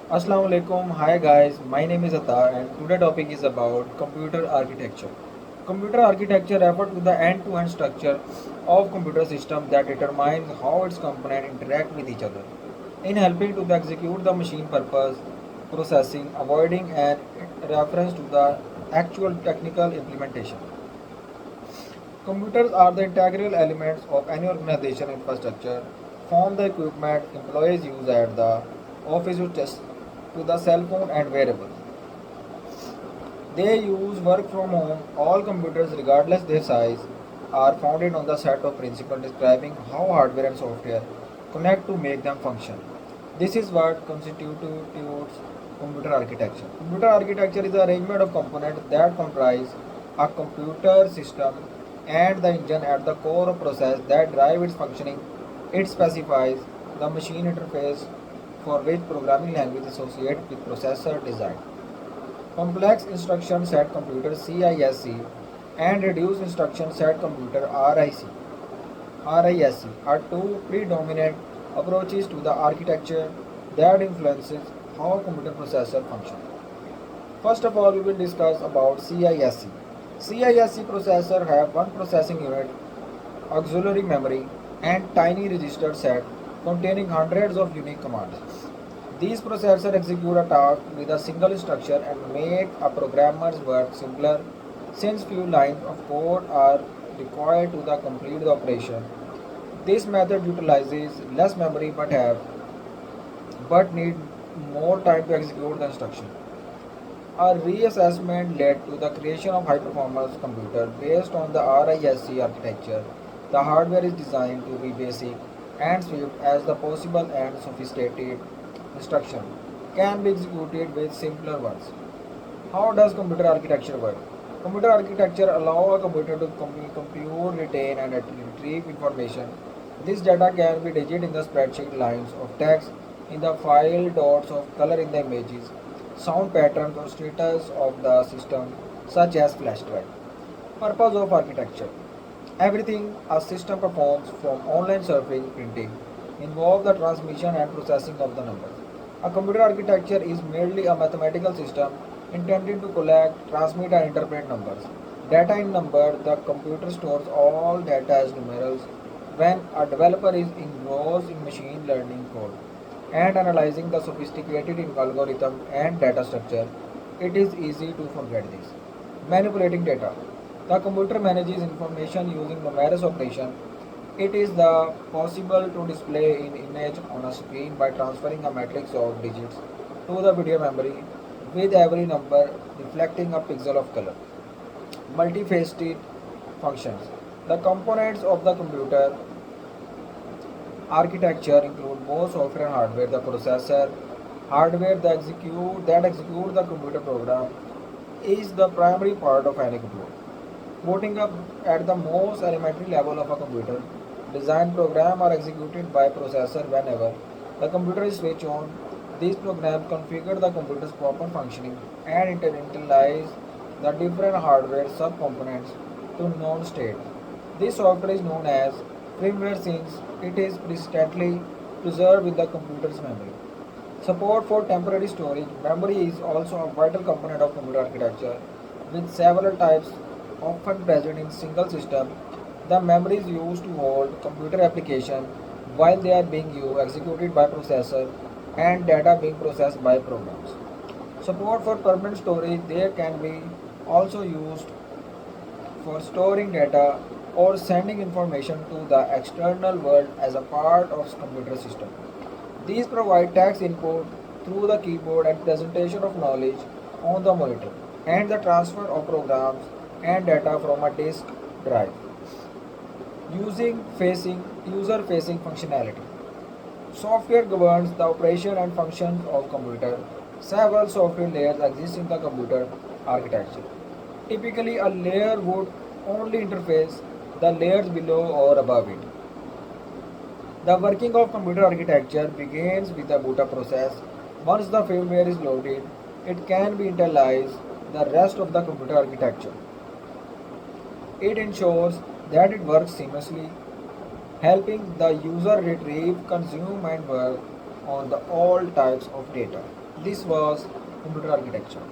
Assalamu alaikum. Hi guys, my name is Atar and today topic is about computer architecture. Computer architecture refers to the end-to-end structure of computer system that determines how its components interact with each other. In helping to execute the machine purpose processing, avoiding an reference to the actual technical implementation. Computers are the integral elements of any organization infrastructure, from the equipment employees use at the office to the cell phone and wearables. They use work from home. All computers, regardless their size, are founded on the set of principles describing how hardware and software connect to make them function. This is what constitutes computer architecture. Computer architecture is the arrangement of components that comprise a computer system and the engine at the core of process that drive its functioning. It specifies the machine interface for which programming language associated with processor design. Complex instruction set computer CISC and reduced instruction set computer RISC are two predominant approaches to the architecture that influences how computer processor function. First of all, we will discuss about CISC. CISC processor have one processing unit, auxiliary memory, and tiny register set containing hundreds of unique commands. These processors execute a task with a single instruction and make a programmer's work simpler since few lines of code are required to complete the operation. This method utilizes less memory but need more time to execute the instruction. A reassessment led to the creation of high-performance computer based on the RISC architecture. The hardware is designed to be basic and swift as the possible and sophisticated instruction can be executed with simpler ones. How does computer architecture work? Computer architecture allows a computer to compute, retain, and retrieve information. This data can be digit in the spreadsheet, lines of text in the file, dots of color in the images, sound patterns or status of the system, such as flash drive. Purpose of architecture. Everything a system performs from online surfing, printing, involve the transmission and processing of the numbers. A computer architecture is merely a mathematical system intended to collect, transmit and interpret numbers. Data in number, the computer stores all data as numerals. When a developer is engrossed in machine learning code and analyzing the sophisticated algorithm and data structure, it is easy to forget this. Manipulating data. The computer manages information using numerous operations. It is the possible to display an image on a screen by transferring a matrix of digits to the video memory with every number reflecting a pixel of color. Multifaceted functions. The components of the computer architecture include both software and hardware. The processor, hardware that execute the computer program, is the primary part of any computer. Booting up at the most elementary level of a computer, design program are executed by processor whenever the computer is switched on. These programs configure the computer's proper functioning and initialize the different hardware subcomponents to known state. This software is known as firmware since it is persistently preserved in the computer's memory. Support for temporary storage. Memory is also a vital component of computer architecture, with several types often present in single system. The memory is used to hold computer application while they are being executed by processor and data being processed by programs. Support for permanent storage. There can be also used for storing data or sending information to the external world as a part of computer system. These provide text input through the keyboard and presentation of knowledge on the monitor, and the transfer of programs and data from a disk drive using facing user facing functionality. Software governs the operation and functions of computer. Several software layers exist in the computer architecture. Typically, a layer would only interface the layers below or above it. The working of computer architecture begins with the boot up process. Once the firmware is loaded, it can be initialized the rest of the computer architecture. It ensures that it works seamlessly, helping the user retrieve, consume, and work on all types of data. This was computer architecture.